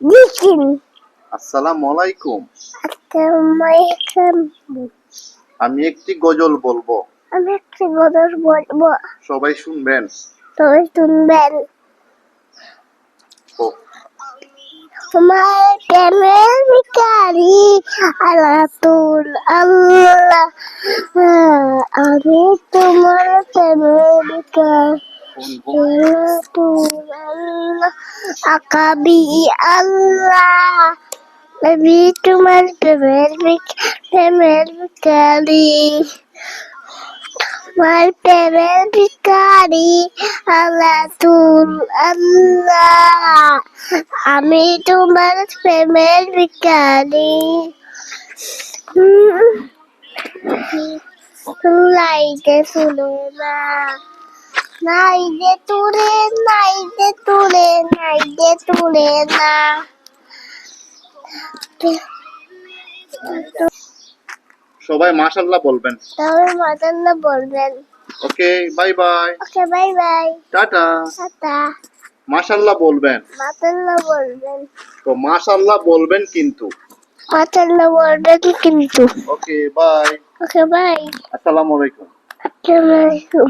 দিকিন আসসালামু আলাইকুম। আসসালামাইকুম। আমি একটি গজল বলবো, আমি একটি গজল বলবো, সবাই শুনবেন। সবাই শুনবেন। ও, তোমার প্রেমের ভিখারি আল্লাহ তুল আল্লাহ, আমি তোমার প্রেমের ভিখারি আল্লাহ তুল আল্লাহ, আকাবি আল্লাহ, আমি তোমার প্রেমের ভিখারি, তোমার প্রেমের ভিখারি আল্লাহ তুল আল্লাহ, আমি তোমার প্রেমের ভিখারি। লাইতে শুনে না, নাই যে তুলে, নাই যে তুলে, নাই যে তুলে না। সবাই মাশাআল্লাহ বলবেন। তবে মাতাল্লাহ বলবেন। ওকে, bye bye, okay, bye bye, tata. Tata. মাশাআল্লাহ বলবেন। মাতাল্লাহ বলবেন। তো মাশাআল্লাহ বলবেন কিন্তু। মাতাল্লাহ বলবেন কিন্তু। Okay, bye. Okay, bye. আসসালামু আলাইকুম। আসসালামু আলাইকুম।